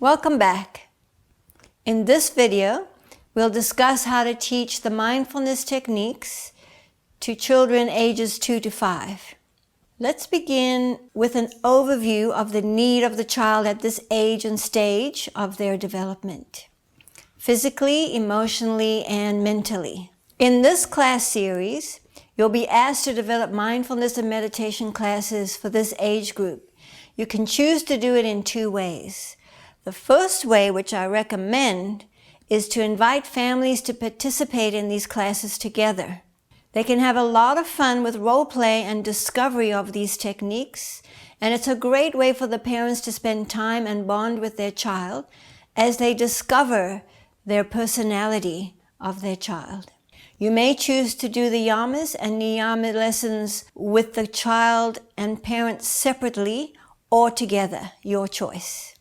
Welcome back. In this video, we'll discuss how to teach the mindfulness techniques to children ages 2 to 5. Let's begin with an overview of the need of the child at this age and stage of their development, physically, emotionally, and mentally. In this class series, you'll be asked to develop mindfulness and meditation classes for this age group. You can choose to do it in two ways. The first way, which I recommend, is to invite families to participate in these classes together. They can have a lot of fun with role play and discovery of these techniques, and it's a great way for the parents to spend time and bond with their child as they discover their personality of their child. You may choose to do the yamas and niyama lessons with the child and parents separately or together, your choice.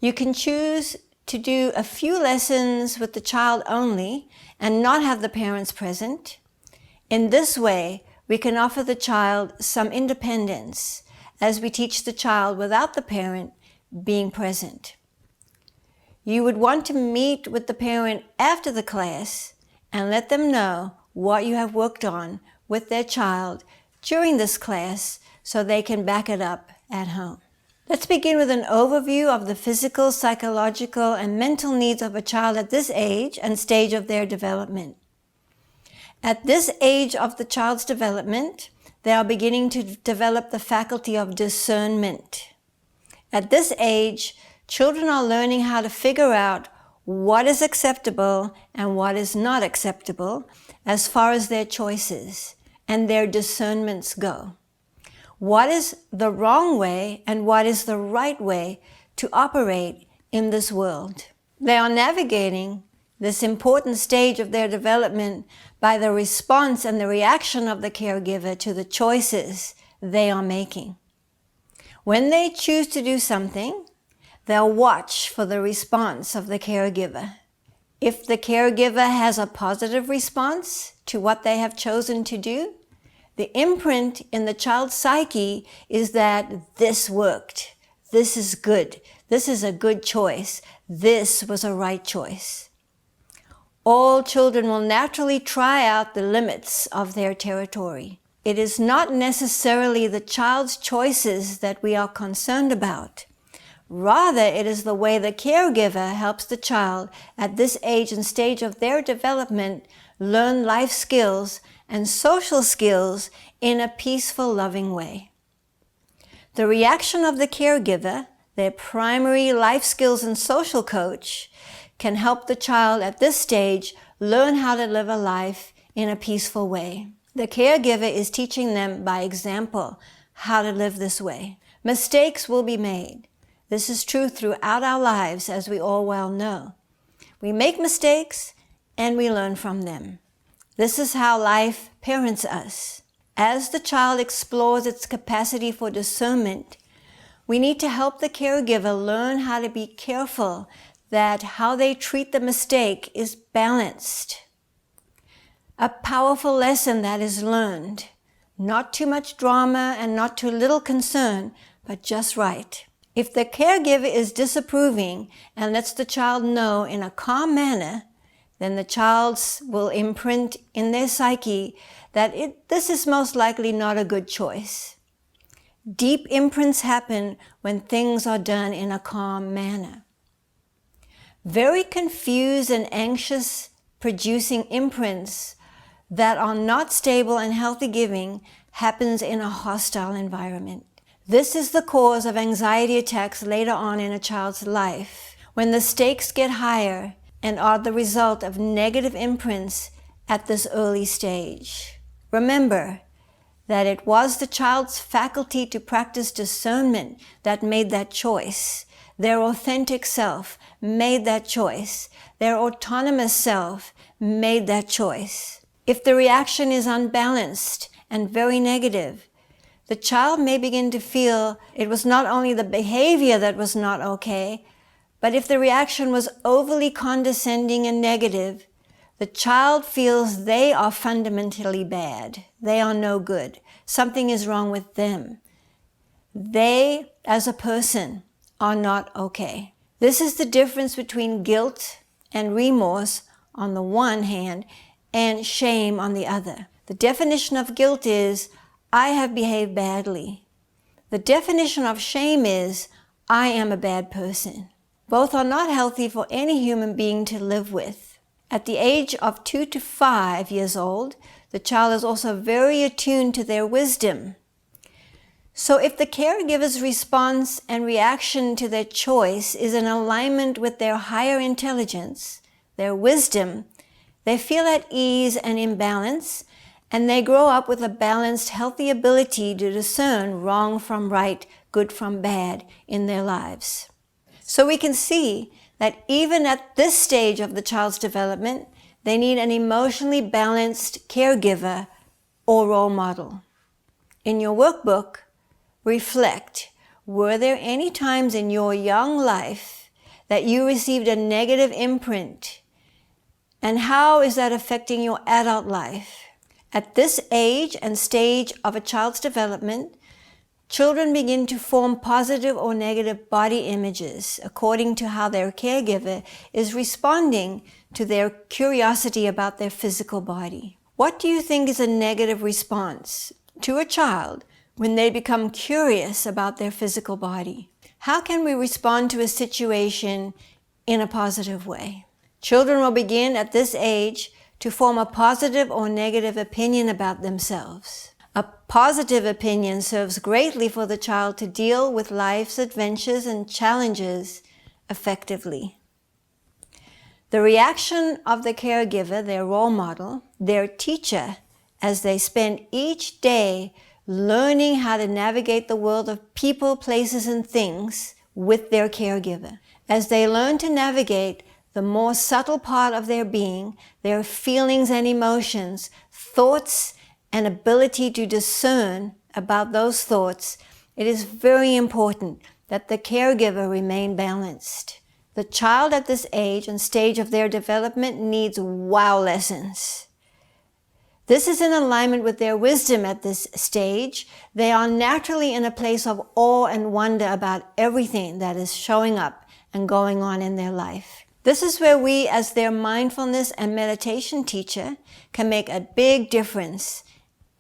You can choose to do a few lessons with the child only and not have the parents present. In this way, we can offer the child some independence as we teach the child without the parent being present. You would want to meet with the parent after the class and let them know what you have worked on with their child during this class so they can back it up at home. Let's begin with an overview of the physical, psychological, and mental needs of a child at this age and stage of their development. At this age of the child's development, they are beginning to develop the faculty of discernment. At this age, children are learning how to figure out what is acceptable and what is not acceptable as far as their choices and their discernments go. What is the wrong way and what is the right way to operate in this world? They are navigating this important stage of their development by the response and the reaction of the caregiver to the choices they are making. When they choose to do something, they'll watch for the response of the caregiver. If the caregiver has a positive response to what they have chosen to do, the imprint in the child's psyche is that this worked, this is good, this is a good choice, this was a right choice. All children will naturally try out the limits of their territory. It is not necessarily the child's choices that we are concerned about. Rather, it is the way the caregiver helps the child at this age and stage of their development learn life skills and social skills in a peaceful, loving way. The reaction of the caregiver, their primary life skills and social coach, can help the child at this stage learn how to live a life in a peaceful way. The caregiver is teaching them by example how to live this way. Mistakes will be made. This is true throughout our lives, as we all well know. We make mistakes and we learn from them. This is how life parents us. As the child explores its capacity for discernment, we need to help the caregiver learn how to be careful that how they treat the mistake is balanced. A powerful lesson that is learned. Not too much drama and not too little concern, but just right. If the caregiver is disapproving and lets the child know in a calm manner, then the child will imprint in their psyche that this is most likely not a good choice. Deep imprints happen when things are done in a calm manner. Very confused and anxious producing imprints that are not stable and healthy giving happens in a hostile environment. This is the cause of anxiety attacks later on in a child's life, when the stakes get higher and are the result of negative imprints at this early stage. Remember that it was the child's faculty to practice discernment that made that choice. Their authentic self made that choice. Their autonomous self made that choice. If the reaction is unbalanced and very negative, the child may begin to feel it was not only the behavior that was not okay, but if the reaction was overly condescending and negative, the child feels they are fundamentally bad. They are no good. Something is wrong with them. They, as a person, are not okay. This is the difference between guilt and remorse on the one hand and shame on the other. The definition of guilt is, I have behaved badly. The definition of shame is, I am a bad person. Both are not healthy for any human being to live with. At the age of 2 to 5 years old, the child is also very attuned to their wisdom. So if the caregiver's response and reaction to their choice is in alignment with their higher intelligence, their wisdom, they feel at ease and in balance, and they grow up with a balanced, healthy ability to discern wrong from right, good from bad in their lives. So we can see that even at this stage of the child's development, they need an emotionally balanced caregiver or role model. In your workbook, reflect, were there any times in your young life that you received a negative imprint? And how is that affecting your adult life? At this age and stage of a child's development, children begin to form positive or negative body images according to how their caregiver is responding to their curiosity about their physical body. What do you think is a negative response to a child when they become curious about their physical body? How can we respond to a situation in a positive way? Children will begin at this age to form a positive or negative opinion about themselves. A positive opinion serves greatly for the child to deal with life's adventures and challenges effectively. The reaction of the caregiver, their role model, their teacher, as they spend each day learning how to navigate the world of people, places, and things with their caregiver. As they learn to navigate the more subtle part of their being, their feelings and emotions, thoughts, and ability to discern about those thoughts, it is very important that the caregiver remain balanced. The child at this age and stage of their development needs wow lessons. This is in alignment with their wisdom at this stage. They are naturally in a place of awe and wonder about everything that is showing up and going on in their life. This is where we, as their mindfulness and meditation teacher, can make a big difference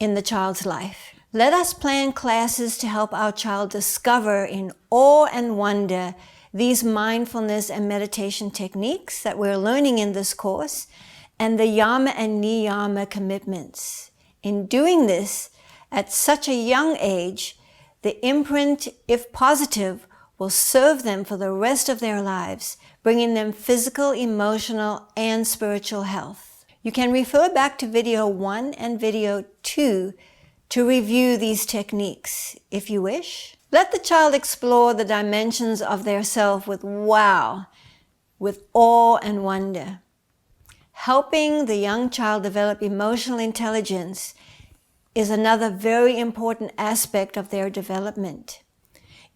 in the child's life. Let us plan classes to help our child discover in awe and wonder these mindfulness and meditation techniques that we're learning in this course, and the yama and niyama commitments. In doing this, at such a young age, the imprint, if positive, will serve them for the rest of their lives, bringing them physical, emotional, and spiritual health. You can refer back to video 1 and video 2 to review these techniques, if you wish. Let the child explore the dimensions of their self with wow, with awe and wonder. Helping the young child develop emotional intelligence is another very important aspect of their development.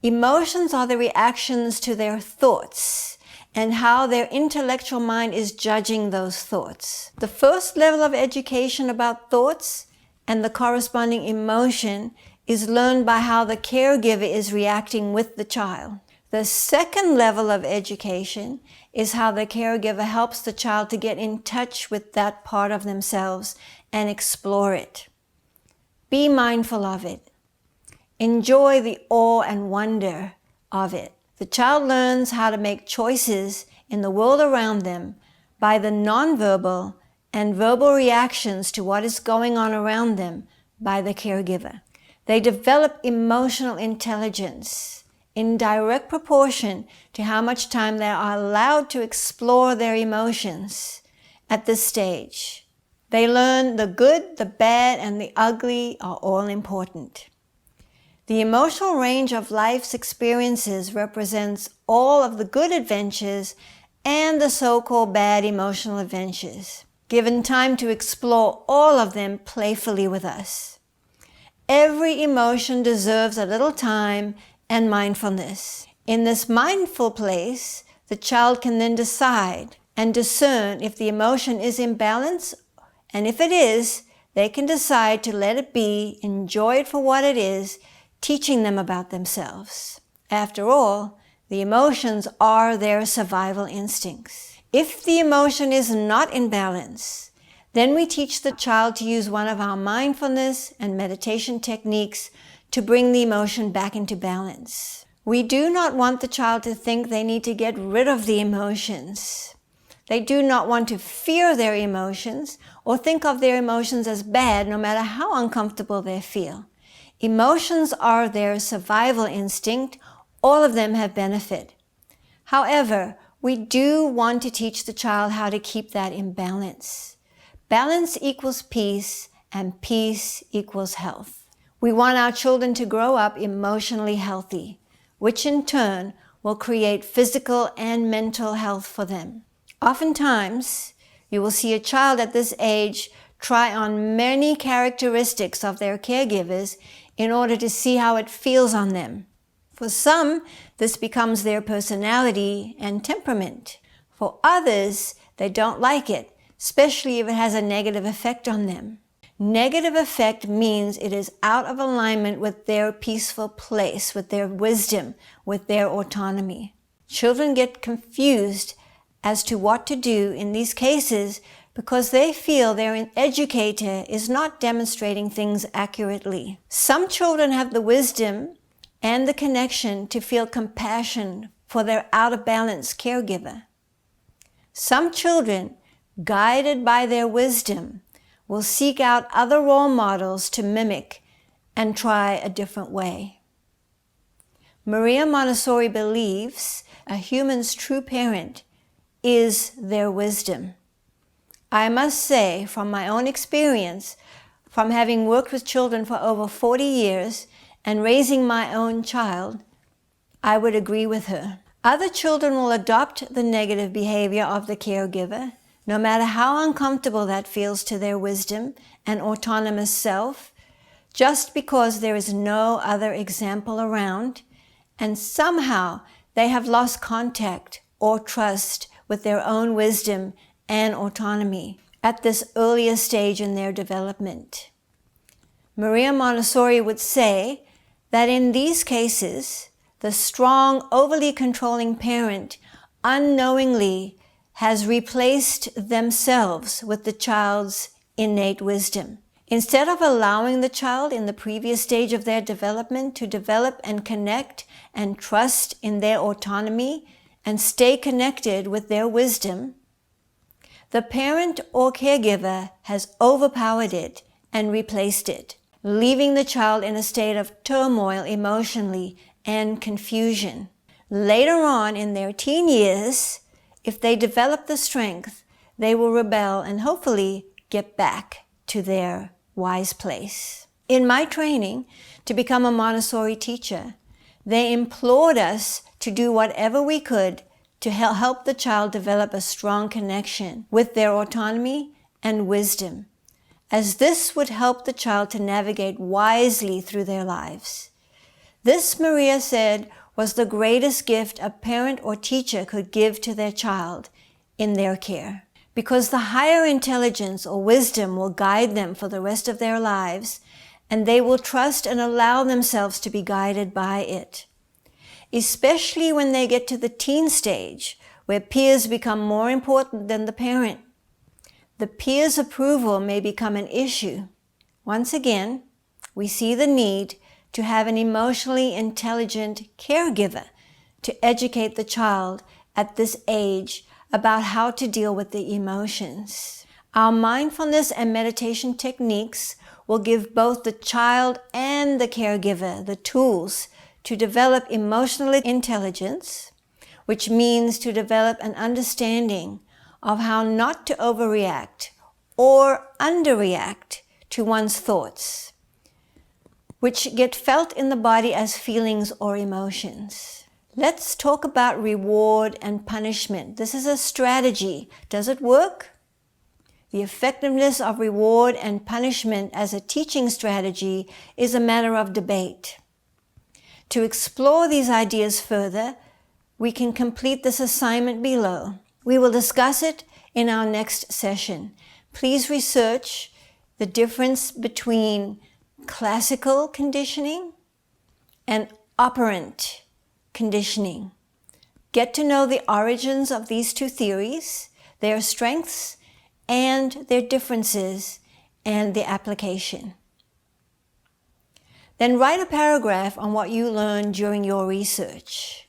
Emotions are the reactions to their thoughts and how their intellectual mind is judging those thoughts. The first level of education about thoughts and the corresponding emotion is learned by how the caregiver is reacting with the child. The second level of education is how the caregiver helps the child to get in touch with that part of themselves and explore it. Be mindful of it. Enjoy the awe and wonder of it. The child learns how to make choices in the world around them by the nonverbal and verbal reactions to what is going on around them by the caregiver. They develop emotional intelligence in direct proportion to how much time they are allowed to explore their emotions at this stage. They learn the good, the bad, and the ugly are all important. The emotional range of life's experiences represents all of the good adventures and the so-called bad emotional adventures, given time to explore all of them playfully with us. Every emotion deserves a little time and mindfulness. In this mindful place, the child can then decide and discern if the emotion is in balance, and if it is, they can decide to let it be, enjoy it for what it is, teaching them about themselves. After all, The emotions are their survival instincts. If the emotion is not in balance, then we teach the child to use one of our mindfulness and meditation techniques to bring the emotion back into balance. We do not want the child to think they need to get rid of the emotions. They do not want to fear their emotions or think of their emotions as bad, no matter how uncomfortable they feel. Emotions are their survival instinct. All of them have benefit. However, we do want to teach the child how to keep that in balance. Balance equals peace, and peace equals health. We want our children to grow up emotionally healthy, which in turn will create physical and mental health for them. Oftentimes, you will see a child at this age try on many characteristics of their caregivers in order to see how it feels on them. For some, this becomes their personality and temperament. For others, they don't like it, especially if it has a negative effect on them. Negative effect means it is out of alignment with their peaceful place, with their wisdom, with their autonomy. Children get confused as to what to do in these cases because they feel their educator is not demonstrating things accurately. Some children have the wisdom and the connection to feel compassion for their out-of-balance caregiver. Some children, guided by their wisdom, will seek out other role models to mimic and try a different way. Maria Montessori believes a human's true parent is their wisdom. I must say, from my own experience, from having worked with children for over 40 years and raising my own child, I would agree with her. Other children will adopt the negative behavior of the caregiver, no matter how uncomfortable that feels to their wisdom and autonomous self, just because there is no other example around, and somehow they have lost contact or trust with their own wisdom and autonomy at this earlier stage in their development. Maria Montessori would say that in these cases, the strong, overly controlling parent unknowingly has replaced themselves with the child's innate wisdom. Instead of allowing the child in the previous stage of their development to develop and connect and trust in their autonomy and stay connected with their wisdom, the parent or caregiver has overpowered it and replaced it, leaving the child in a state of turmoil emotionally and confusion. Later on in their teen years, if they develop the strength, they will rebel and hopefully get back to their wise place. In my training to become a Montessori teacher, they implored us to do whatever we could to help the child develop a strong connection with their autonomy and wisdom, as this would help the child to navigate wisely through their lives. This, Maria said, was the greatest gift a parent or teacher could give to their child in their care, because the higher intelligence or wisdom will guide them for the rest of their lives, and they will trust and allow themselves to be guided by it. Especially when they get to the teen stage, where peers become more important than the parent. The peer's approval may become an issue. Once again, we see the need to have an emotionally intelligent caregiver to educate the child at this age about how to deal with the emotions. Our mindfulness and meditation techniques will give both the child and the caregiver the tools to develop emotional intelligence, which means to develop an understanding of how not to overreact or underreact to one's thoughts, which get felt in the body as feelings or emotions. Let's talk about reward and punishment. This is a strategy. Does it work? The effectiveness of reward and punishment as a teaching strategy is a matter of debate. To explore these ideas further, we can complete this assignment below. We will discuss it in our next session. Please research the difference between classical conditioning and operant conditioning. Get to know the origins of these two theories, their strengths and their differences, and the application. Then write a paragraph on what you learned during your research.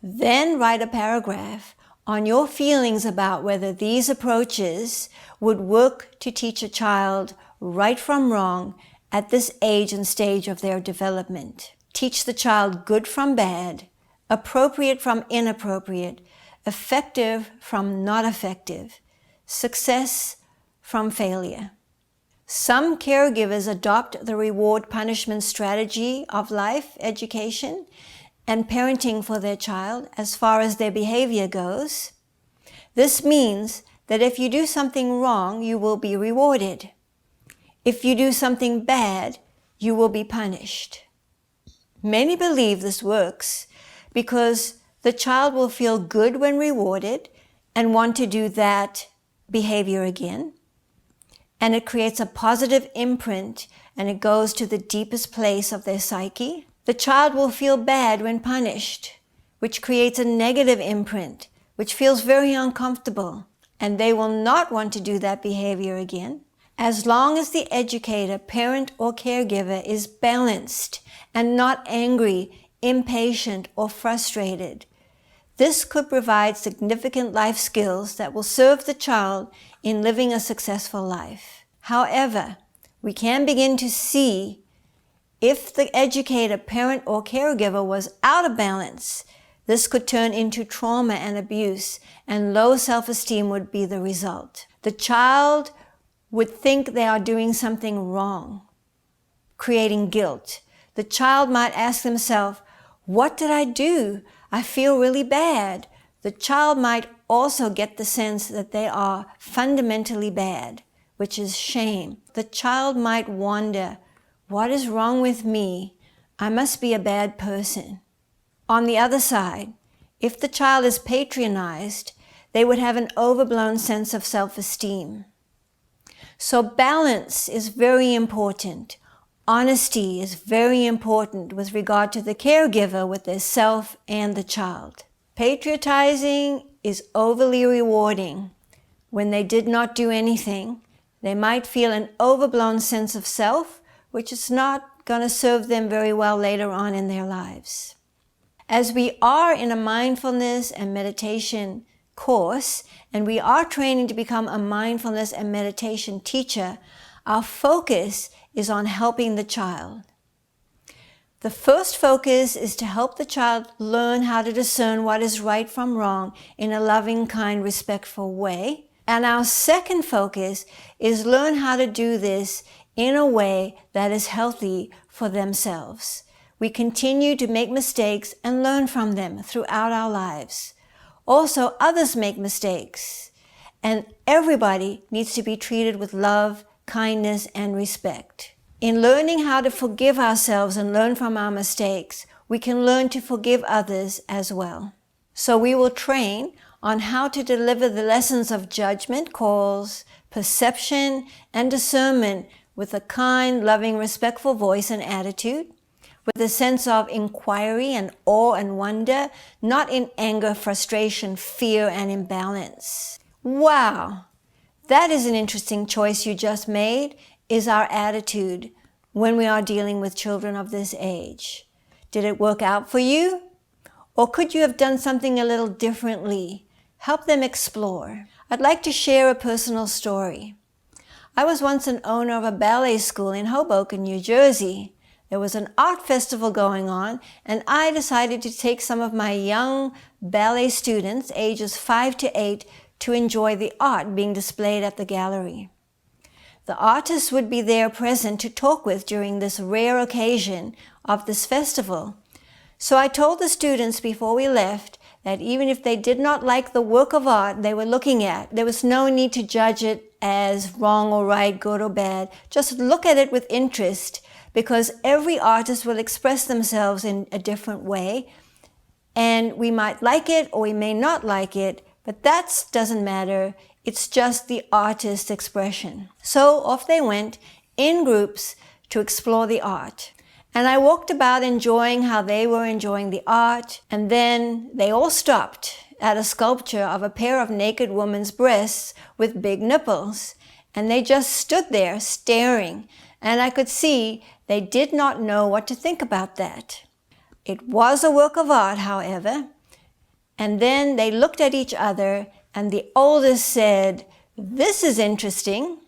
Then write a paragraph on your feelings about whether these approaches would work to teach a child right from wrong at this age and stage of their development. Teach the child good from bad, appropriate from inappropriate, effective from not effective, success from failure. Some caregivers adopt the reward-punishment strategy of life education and parenting for their child as far as their behavior goes. This means that if you do something wrong, you will be rewarded. If you do something bad, you will be punished. Many believe this works because the child will feel good when rewarded and want to do that behavior again. And it creates a positive imprint and it goes to the deepest place of their psyche. The child will feel bad when punished, which creates a negative imprint, which feels very uncomfortable, and they will not want to do that behavior again. As long as the educator, parent, or caregiver is balanced and not angry, impatient, or frustrated, this could provide significant life skills that will serve the child in living a successful life. However, we can begin to see if the educator, parent, or caregiver was out of balance, this could turn into trauma and abuse, and low self-esteem would be the result. The child would think they are doing something wrong, creating guilt. The child might ask themselves, "What did I do? I feel really bad." The child might also get the sense that they are fundamentally bad, which is shame. The child might wonder, "What is wrong with me? I must be a bad person." On the other side, if the child is patronized, they would have an overblown sense of self-esteem. So balance is very important. Honesty is very important with regard to the caregiver with their self and the child. Patrionizing is overly rewarding. When they did not do anything, they might feel an overblown sense of self, which is not going to serve them very well later on in their lives. As we are in a mindfulness and meditation course, and we are training to become a mindfulness and meditation teacher, our focus is on helping the child. The first focus is to help the child learn how to discern what is right from wrong in a loving, kind, respectful way. And our second focus is learn how to do this in a way that is healthy for themselves. We continue to make mistakes and learn from them throughout our lives. Also, others make mistakes, and everybody needs to be treated with love, kindness, and respect. In learning how to forgive ourselves and learn from our mistakes, we can learn to forgive others as well. So we will train on how to deliver the lessons of judgment calls, perception, and discernment with a kind, loving, respectful voice and attitude, with a sense of inquiry and awe and wonder, not in anger, frustration, fear, and imbalance. Wow, that is an interesting choice you just made, is our attitude when we are dealing with children of this age. Did it work out for you? Or could you have done something a little differently? Help them explore. I'd like to share a personal story. I was once an owner of a ballet school in Hoboken, New Jersey. There was an art festival going on, and I decided to take some of my young ballet students, ages 5 to 8, to enjoy the art being displayed at the gallery. The artists would be there present to talk with during this rare occasion of this festival. So I told the students before we left that even if they did not like the work of art they were looking at, there was no need to judge it as wrong or right, good or bad. Just look at it with interest, because every artist will express themselves in a different way, and we might like it or we may not like it, but that doesn't matter. It's just the artist's expression. So off they went in groups to explore the art. And I walked about enjoying how they were enjoying the art, and then they all stopped at a sculpture of a pair of naked women's breasts with big nipples. And they just stood there staring, and I could see they did not know what to think about that. It was a work of art, however. And then they looked at each other, and the oldest said, "This is interesting."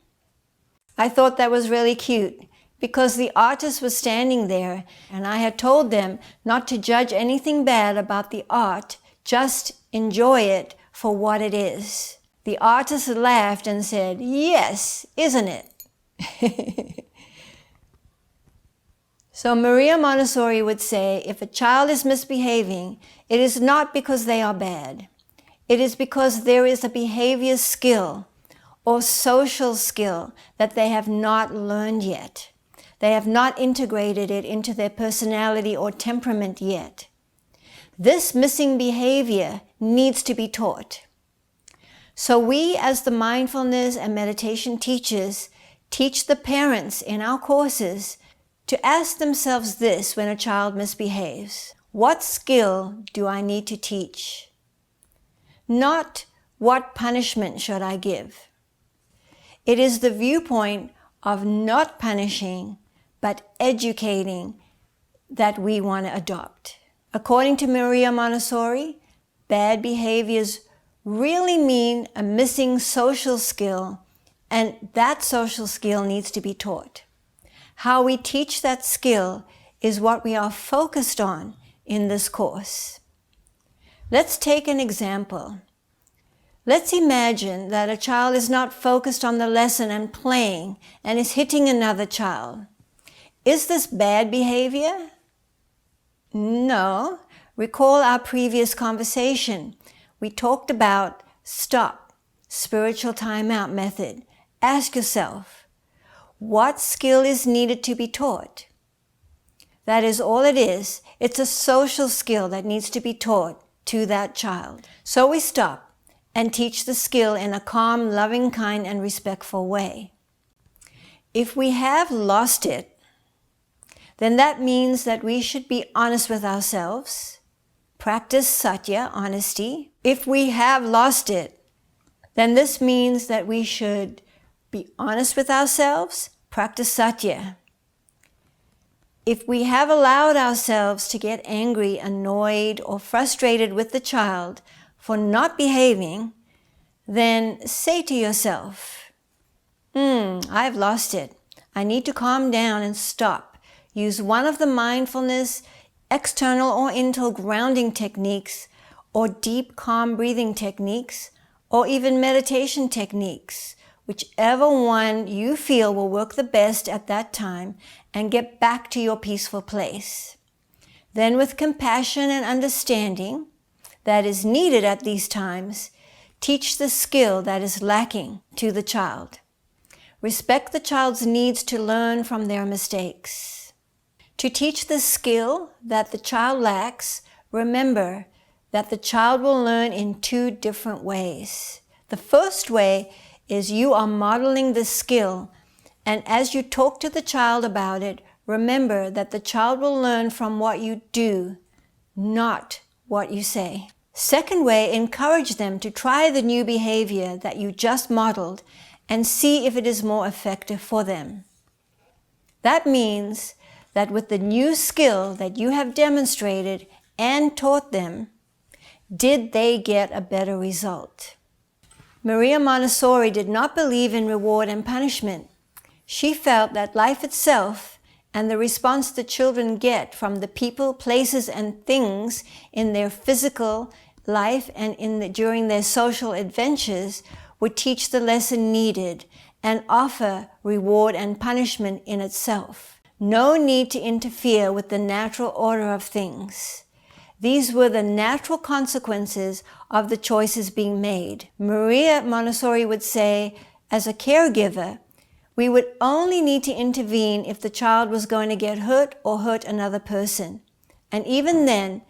I thought that was really cute, because the artist was standing there, and I had told them not to judge anything bad about the art, just enjoy it for what it is. The artist laughed and said, "Yes, isn't it?" So Maria Montessori would say, if a child is misbehaving, it is not because they are bad. It is because there is a behavior skill or social skill that they have not learned yet. They have not integrated it into their personality or temperament yet. This missing behavior needs to be taught. So we, as the mindfulness and meditation teachers, teach the parents in our courses to ask themselves this when a child misbehaves. What skill do I need to teach? Not what punishment should I give. It is the viewpoint of not punishing, but educating that we want to adopt. According to Maria Montessori, bad behaviors really mean a missing social skill, and that social skill needs to be taught. How we teach that skill is what we are focused on in this course. Let's take an example. Let's imagine that a child is not focused on the lesson and playing and is hitting another child. Is this bad behavior? No. Recall our previous conversation. We talked about stop, spiritual timeout method. Ask yourself, what skill is needed to be taught? That is all it is. It's a social skill that needs to be taught to that child. So we stop and teach the skill in a calm, loving, kind, and respectful way. If we have lost it, then that means that we should be honest with ourselves. Practice satya, honesty. If we have lost it, then this means that we should be honest with ourselves, practice satya. If we have allowed ourselves to get angry, annoyed, or frustrated with the child for not behaving, then say to yourself, I've lost it. I need to calm down and stop. Use one of the mindfulness, external or internal grounding techniques, or deep, calm breathing techniques, or even meditation techniques, whichever one you feel will work the best at that time, and get back to your peaceful place. Then with compassion and understanding that is needed at these times, teach the skill that is lacking to the child. Respect the child's needs to learn from their mistakes. To teach the skill that the child lacks, remember that the child will learn in two different ways. The first way is you are modeling the skill, and as you talk to the child about it, remember that the child will learn from what you do, not what you say. Second way, encourage them to try the new behavior that you just modeled and see if it is more effective for them. That means that with the new skill that you have demonstrated and taught them, did they get a better result? Maria Montessori did not believe in reward and punishment. She felt that life itself and the response the children get from the people, places, and things in their physical life and during their social adventures would teach the lesson needed and offer reward and punishment in itself. No need to interfere with the natural order of things. These were the natural consequences of the choices being made. Maria Montessori would say, as a caregiver, we would only need to intervene if the child was going to get hurt or hurt another person. And even then,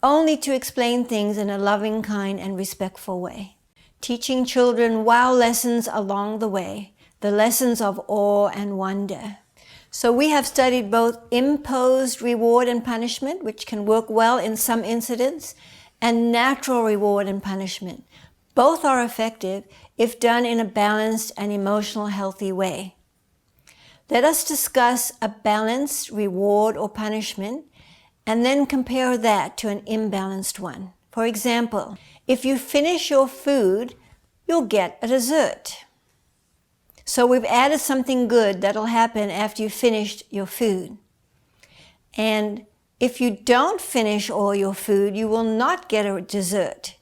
only to explain things in a loving, kind, and respectful way. Teaching children wow lessons along the way, the lessons of awe and wonder. So we have studied both imposed reward and punishment, which can work well in some incidents, and natural reward and punishment. Both are effective if done in a balanced and emotional healthy way. Let us discuss a balanced reward or punishment and then compare that to an imbalanced one. For example, if you finish your food, you'll get a dessert. So we've added something good that'll happen after you've finished your food. And if you don't finish all your food, you will not get a dessert.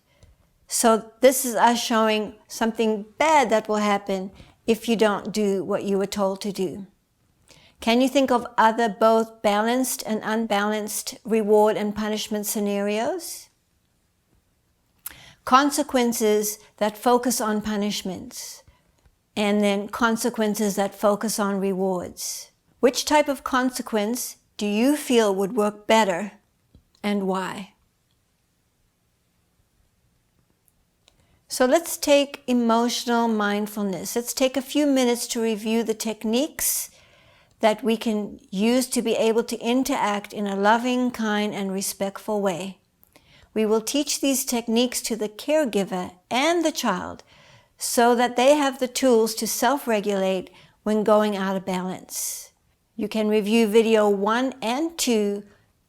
So this is us showing something bad that will happen if you don't do what you were told to do. Can you think of other both balanced and unbalanced reward and punishment scenarios? Consequences that focus on punishments, and then consequences that focus on rewards. Which type of consequence do you feel would work better, and why? So let's take emotional mindfulness. Let's take a few minutes to review the techniques that we can use to be able to interact in a loving, kind, and respectful way. We will teach these techniques to the caregiver and the child so that they have the tools to self-regulate when going out of balance. You can review video 1 and 2,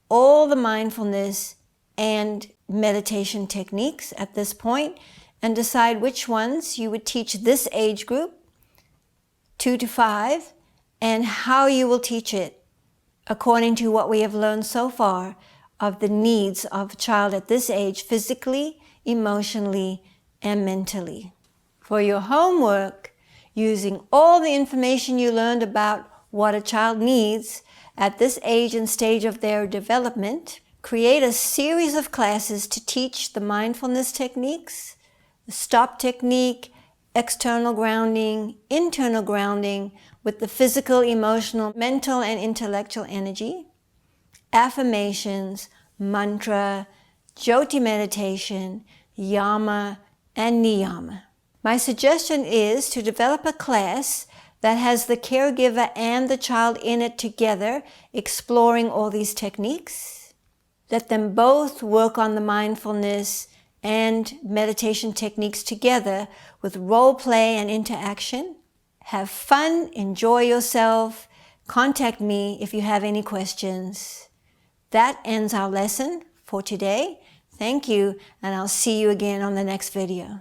all the mindfulness and meditation techniques at this point, and decide which ones you would teach this age group, 2 to 5, and how you will teach it according to what we have learned so far of the needs of a child at this age, physically, emotionally, and mentally. For your homework, using all the information you learned about what a child needs at this age and stage of their development, create a series of classes to teach the mindfulness techniques, the stop technique, external grounding, internal grounding with the physical, emotional, mental, and intellectual energy, affirmations, mantra, jyoti meditation, yama, and niyama. My suggestion is to develop a class that has the caregiver and the child in it together, exploring all these techniques. Let them both work on the mindfulness and meditation techniques together with role play and interaction. Have fun, enjoy yourself. Contact me if you have any questions. That ends our lesson for today. Thank you, and I'll see you again on the next video.